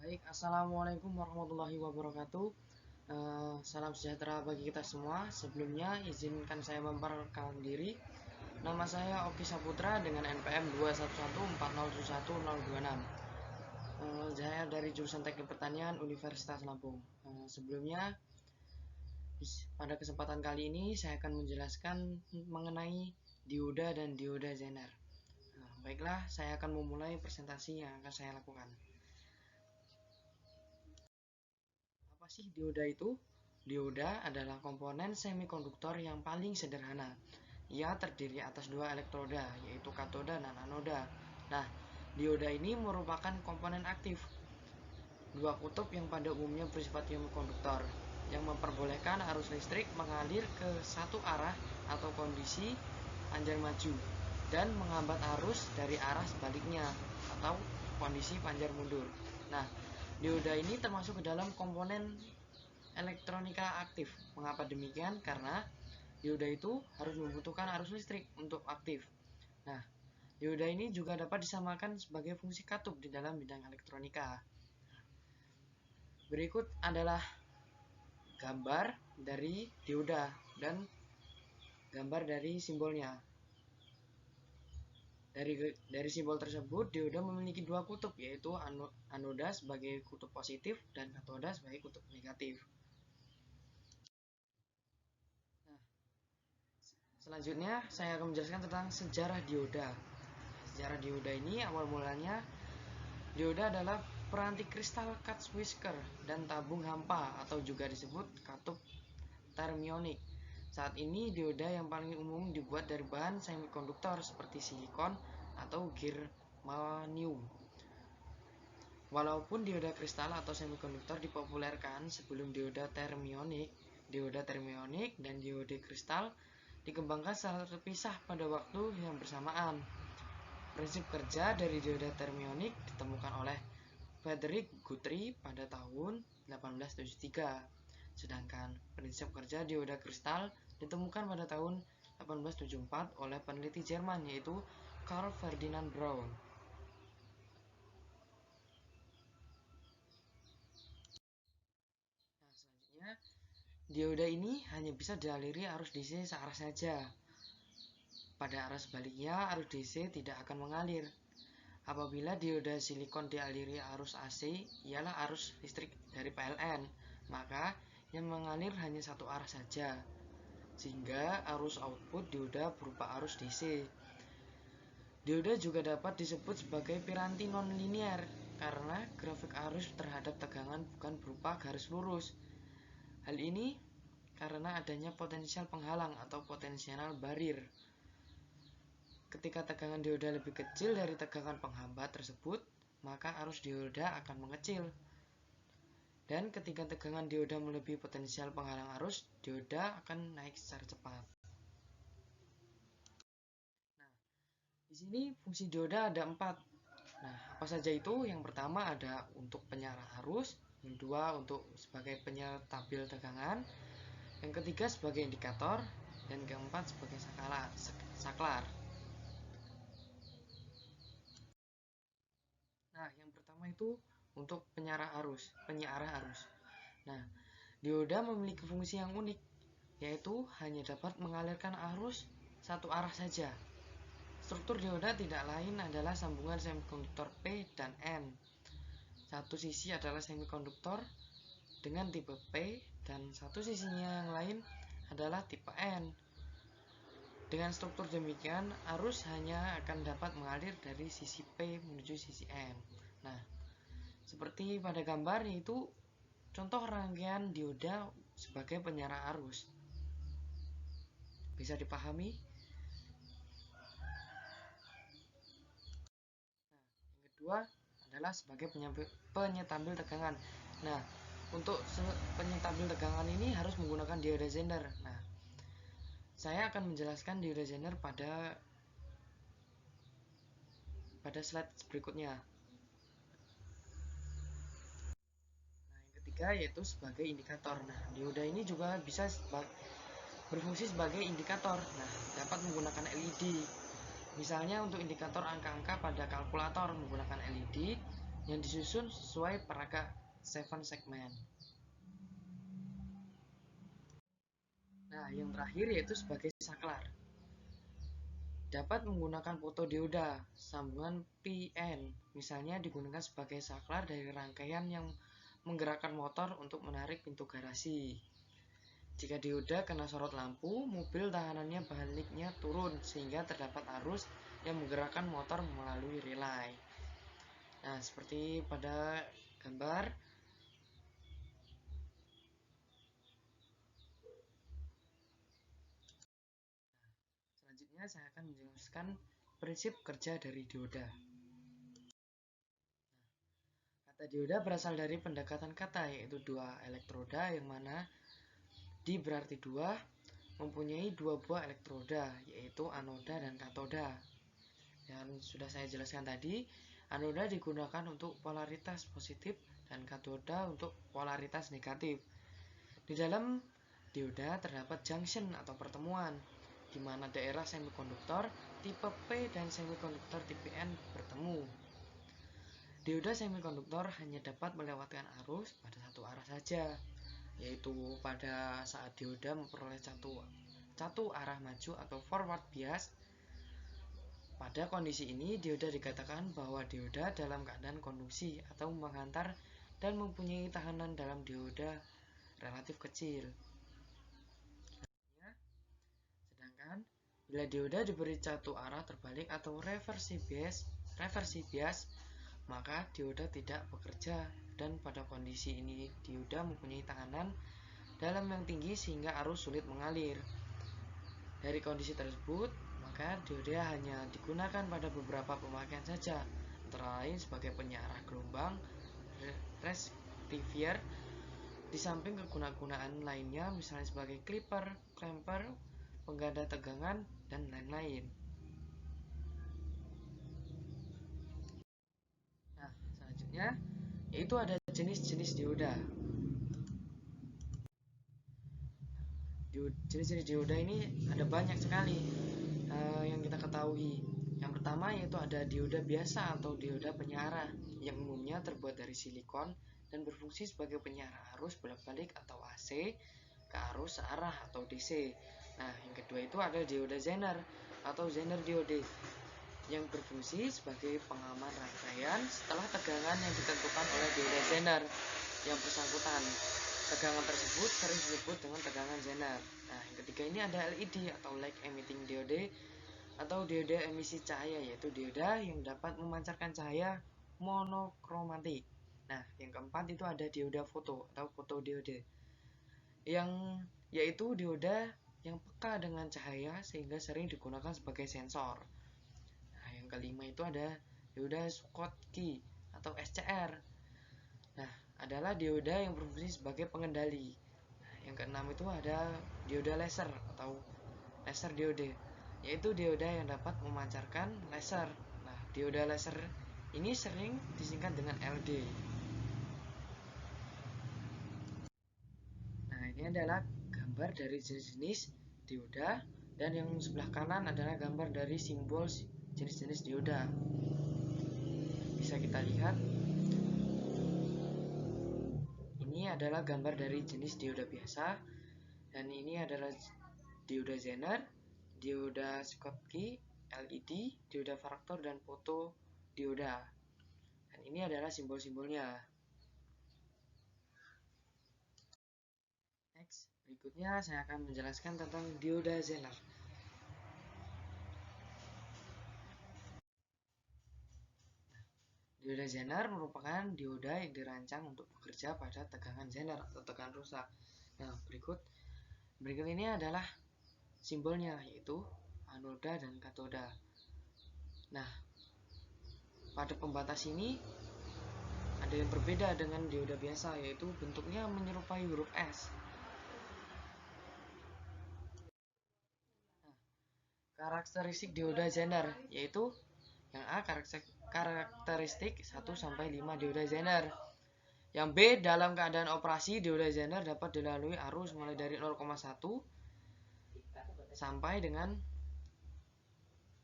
Baik, Assalamualaikum warahmatullahi wabarakatuh. Salam sejahtera bagi kita semua. Sebelumnya, izinkan saya memperkenalkan diri. Nama saya Oki Saputra dengan NPM 21140711026. Saya dari jurusan Teknik Pertanian Universitas Lampung. Sebelumnya, pada kesempatan kali ini saya akan menjelaskan mengenai dioda dan dioda Zener. Baiklah, saya akan memulai presentasi yang akan saya lakukan. Apa sih dioda itu? Dioda adalah komponen semikonduktor yang paling sederhana. Ia terdiri atas dua elektroda, yaitu katoda dan anoda. Nah, dioda ini merupakan komponen aktif, dua kutub yang pada umumnya bersifat semikonduktor, yang memperbolehkan arus listrik mengalir ke satu arah atau kondisi panjang maju, dan menghambat arus dari arah sebaliknya atau kondisi panjang mundur. Nah, dioda ini termasuk ke dalam komponen elektronika aktif. Mengapa demikian? Karena dioda itu harus membutuhkan arus listrik untuk aktif. Nah, dioda ini juga dapat disamakan sebagai fungsi katup di dalam bidang elektronika. Berikut adalah gambar dari dioda dan gambar dari simbolnya. Dari simbol tersebut, dioda memiliki dua kutub, yaitu anoda sebagai kutub positif dan katoda sebagai kutub negatif. Nah, selanjutnya saya akan menjelaskan tentang sejarah dioda. Sejarah dioda ini awal mulanya dioda adalah peranti kristal Katswisker dan tabung hampa atau juga disebut katup termionik. Saat ini dioda yang paling umum dibuat dari bahan semikonduktor seperti silikon atau germanium. Walaupun dioda kristal atau semikonduktor dipopulerkan sebelum dioda termionik dan dioda kristal dikembangkan secara terpisah pada waktu yang bersamaan. Prinsip kerja dari dioda termionik ditemukan oleh Frederick Guthrie pada tahun 1873. Sedangkan prinsip kerja dioda kristal ditemukan pada tahun 1874 oleh peneliti Jerman yaitu Carl Ferdinand Braun. Nah, selanjutnya dioda ini hanya bisa dialiri arus DC searah saja. Pada arah sebaliknya, arus DC tidak akan mengalir. Apabila dioda silikon dialiri arus AC, ialah arus listrik dari PLN, maka yang mengalir hanya satu arah saja, sehingga arus output dioda berupa arus DC. Dioda juga dapat disebut sebagai piranti non-linier karena grafik arus terhadap tegangan bukan berupa garis lurus. Hal ini karena adanya potensial penghalang atau potensial barrier. Ketika tegangan dioda lebih kecil dari tegangan penghambat tersebut, maka arus dioda akan mengecil. Dan ketika tegangan dioda melebihi potensial penghalang arus, dioda akan naik secara cepat. Nah, di sini fungsi dioda ada 4. Nah, apa saja itu? Yang pertama ada untuk penyarah arus, yang kedua untuk sebagai penyetabil tegangan, yang ketiga sebagai indikator, dan keempat sebagai saklar. Nah, yang pertama itu untuk penyiarah arus. Nah, dioda memiliki fungsi yang unik, yaitu hanya dapat mengalirkan arus satu arah saja. Struktur dioda tidak lain adalah sambungan semikonduktor P dan N. Satu sisi adalah semikonduktor dengan tipe P dan satu sisinya yang lain adalah tipe N. Dengan struktur demikian, arus hanya akan dapat mengalir dari sisi P menuju sisi N. Nah, seperti pada gambar yaitu contoh rangkaian dioda sebagai penyarah arus. Bisa dipahami? Nah, yang kedua adalah sebagai penyetabil tegangan. Nah, untuk penyetabil tegangan ini harus menggunakan dioda Zener. Nah, saya akan menjelaskan dioda Zener pada slide berikutnya. Nah, yang ketiga yaitu sebagai indikator. Nah, dioda ini juga bisa berfungsi sebagai indikator. Nah, dapat menggunakan LED. Misalnya untuk indikator angka-angka pada kalkulator menggunakan LED, yang disusun sesuai perangkat 7 segmen. Nah, yang terakhir yaitu sebagai saklar. Dapat menggunakan fotodioda sambungan PN, misalnya digunakan sebagai saklar dari rangkaian yang menggerakkan motor untuk menarik pintu garasi. Jika dioda kena sorot lampu, mobil tahanannya baliknya turun sehingga terdapat arus yang menggerakkan motor melalui relay. Nah, seperti pada gambar. Selanjutnya saya akan menjelaskan prinsip kerja dari dioda. Kata dioda berasal dari pendekatan kata, yaitu dua elektroda, yang mana di berarti dua mempunyai dua buah elektroda, yaitu anoda dan katoda. Dan sudah saya jelaskan tadi, anoda digunakan untuk polaritas positif dan katoda untuk polaritas negatif. Di dalam dioda terdapat junction atau pertemuan, di mana daerah semikonduktor tipe P dan semikonduktor tipe N bertemu. Dioda semikonduktor hanya dapat melewatkan arus pada satu arah saja, yaitu pada saat dioda memperoleh satu arah maju atau forward bias. Pada kondisi ini, dioda dikatakan bahwa dioda dalam keadaan konduksi atau menghantar dan mempunyai tahanan dalam dioda relatif kecil. Sedangkan bila dioda diberi satu arah terbalik atau reversi bias, maka dioda tidak bekerja, dan pada kondisi ini dioda mempunyai tekanan dalam yang tinggi sehingga arus sulit mengalir. Dari kondisi tersebut, maka dioda hanya digunakan pada beberapa pemakaian saja, antara lain sebagai penyarah gelombang, rectifier, di samping kegunaan lainnya misalnya sebagai clipper, clamper, pengganda tegangan, dan lain-lain. Nah, selanjutnya yaitu ada jenis-jenis dioda. Jenis-jenis dioda ini ada banyak sekali yang kita ketahui. Yang pertama yaitu ada dioda biasa atau dioda penyarah, yang umumnya terbuat dari silikon dan berfungsi sebagai penyarah arus bolak-balik atau AC ke arus searah atau DC. Nah, yang kedua itu ada dioda Zener atau Zener diode, yang berfungsi sebagai pengaman rangkaian setelah tegangan yang ditentukan oleh dioda Zener yang bersangkutan. Tegangan tersebut sering disebut dengan tegangan Zener. Nah, yang ketiga ini ada LED atau light emitting diode atau dioda emisi cahaya, yaitu dioda yang dapat memancarkan cahaya monokromatik. Nah, yang keempat itu ada dioda foto atau fotodiode, yang yaitu dioda yang peka dengan cahaya sehingga sering digunakan sebagai sensor. Nah, yang kelima itu ada dioda Schottky atau SCR. Nah, adalah dioda yang berfungsi sebagai pengendali. Nah, yang keenam itu ada dioda laser atau laser diode, yaitu dioda yang dapat memancarkan laser. Nah, dioda laser ini sering disingkat dengan LED. Nah, ini adalah gambar dari jenis-jenis dioda, dan yang sebelah kanan adalah gambar dari simbol jenis-jenis dioda. Bisa kita lihat, ini adalah gambar dari jenis dioda biasa, dan ini adalah dioda Zener, dioda Schottky, LED, dioda faktor, dan foto dioda. Dan ini adalah simbol-simbolnya. Next, berikutnya saya akan menjelaskan tentang dioda Zener. Dioda Zener merupakan dioda yang dirancang untuk bekerja pada tegangan Zener atau tegangan rusak. Nah, berikut ini adalah simbolnya, yaitu anoda dan katoda. Nah, pada pembatas ini ada yang berbeda dengan dioda biasa, yaitu bentuknya menyerupai huruf S. Nah, karakteristik dioda Zener yaitu yang A, karakteristik 1-5 dioda Zener. Yang B, dalam keadaan operasi dioda Zener dapat dilalui arus mulai dari 0,1 sampai dengan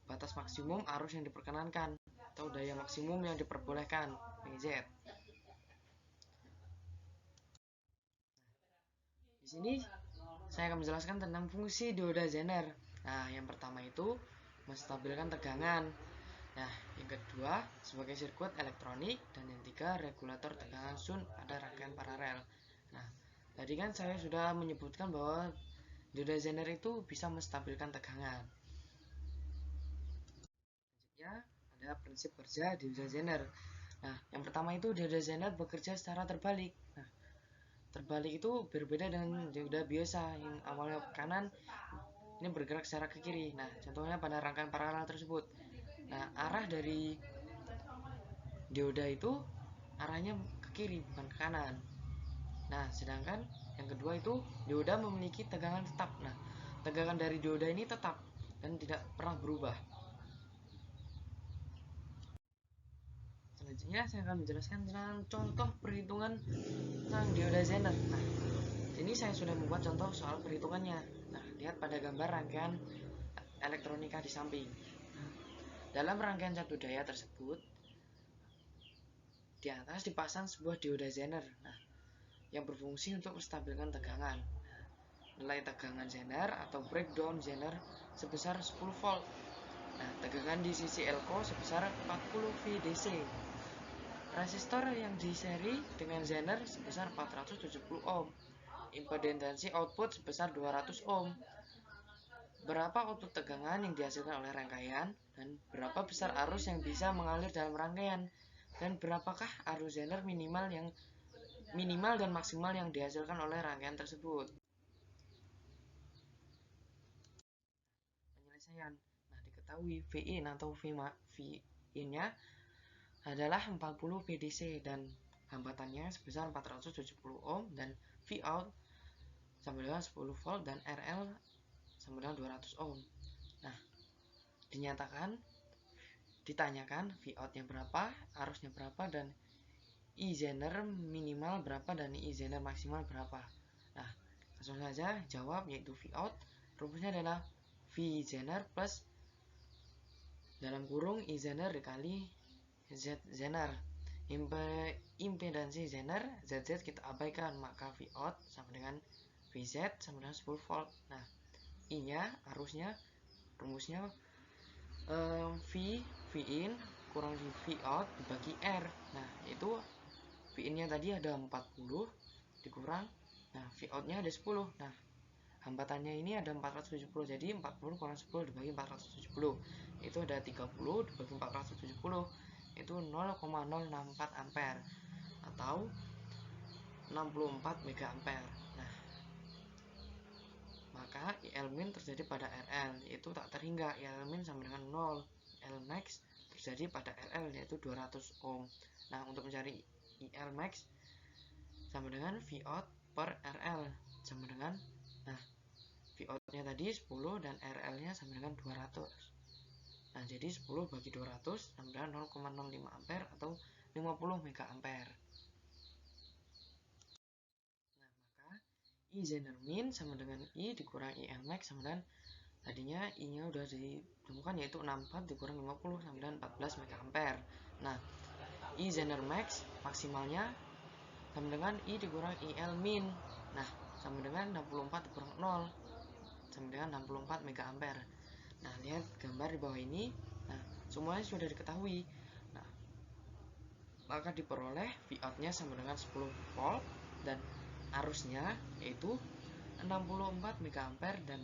batas maksimum arus yang diperkenankan atau daya maksimum yang diperbolehkan. VZ. Di sini saya akan menjelaskan tentang fungsi dioda Zener. Nah, yang pertama itu menstabilkan tegangan. Nah, yang kedua sebagai sirkuit elektronik, dan yang ketiga regulator tegangan shunt pada rangkaian paralel. Nah, tadi kan saya sudah menyebutkan bahwa dioda Zener itu bisa menstabilkan tegangan. Selanjutnya ada prinsip kerja dioda Zener. Nah, yang pertama itu dioda Zener bekerja secara terbalik. Nah, terbalik itu berbeda dengan dioda biasa yang awalnya ke kanan, ini bergerak secara ke kiri. Nah, contohnya pada rangkaian paralel tersebut. Nah, arah dari dioda itu arahnya ke kiri bukan ke kanan. Nah, sedangkan yang kedua itu dioda memiliki tegangan tetap. Nah, tegangan dari dioda ini tetap dan tidak pernah berubah. Selanjutnya saya akan menjelaskan tentang contoh perhitungan tentang dioda Zener. Nah, ini saya sudah membuat contoh soal perhitungannya. Nah, lihat pada gambar rangkaian elektronika di samping. Dalam rangkaian satu daya tersebut, di atas dipasang sebuah dioda Zener. Nah, yang berfungsi untuk menstabilkan tegangan. Nilai tegangan Zener atau breakdown Zener sebesar 10 volt. Nah, tegangan di sisi elko sebesar 40 VDC. Resistor yang di seri dengan Zener sebesar 470 ohm. Impedansi output sebesar 200 ohm. Berapa output tegangan yang dihasilkan oleh rangkaian, dan berapa besar arus yang bisa mengalir dalam rangkaian, dan berapakah arus Zener minimal dan maksimal yang dihasilkan oleh rangkaian tersebut. Penyelesaian. Nah, diketahui Vin atau Vin-nya adalah 40 VDC dan hambatannya sebesar 470 ohm, dan Vout sama dengan 10 volt, dan RL sama dengan 200 ohm. Nah, ditanyakan Vout-nya berapa, arusnya berapa, dan I Zener minimal berapa, dan I Zener maksimal berapa. Nah, langsung saja jawab, yaitu Vout rumusnya adalah V Zener plus dalam kurung I Zener dikali Z Zener. Impedansi Zener ZZ kita abaikan, maka Vout sama dengan VZ sama dengan 10 volt. Nah, I-nya arusnya rumusnya Vin kurang Vout dibagi R. Nah, itu Vin-nya tadi ada 40 dikurang, nah Vout-nya ada 10. Nah, hambatannya ini ada 470, jadi 40 kurang 10 dibagi 470 itu ada 30 dibagi 470 itu 0,064 ampere atau 64 mega ampere. Nah, maka IL min terjadi pada RL yaitu tak terhingga, IL min sama dengan 0. IL max terjadi pada RL yaitu 200 ohm. Nah, untuk mencari IL max sama dengan Vout per RL sama dengan, nah, Vout-nya tadi 10 dan RL-nya sama dengan 200. Nah, jadi 10 bagi 200 sama dengan 0,05 ampere atau 50 mega ampere. Nah, maka I Zener min sama dengan I dikurang IL max sama dengan, tadinya I-nya udah ditemukan yaitu 64 dikurang 50 sama dengan 14 mega ampere. Nah, I Zener max maksimalnya sama dengan I dikurang IL min. Nah, sama dengan 64 dikurang 0 sama dengan 64 mega ampere. Nah, lihat gambar di bawah ini. Nah, semuanya sudah diketahui. Nah, maka diperoleh Vout-nya sama dengan 10 volt dan arusnya yaitu 64 mega ampere, dan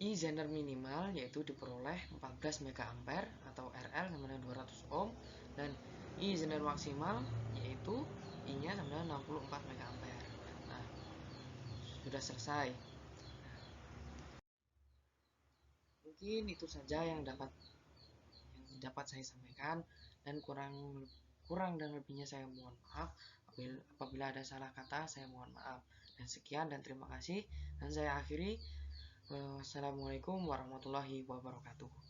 I Zener minimal yaitu diperoleh 14 mega ampere atau RL sama dengan 200 ohm, dan I Zener maksimal yaitu I-nya sama dengan 64 mega ampere. Nah, sudah selesai. Mungkin itu saja yang dapat saya sampaikan, dan kurang dan lebihnya saya mohon maaf. Apabila ada salah kata saya mohon maaf. Dan sekian dan terima kasih, dan saya akhiri. Wassalamualaikum warahmatullahi wabarakatuh.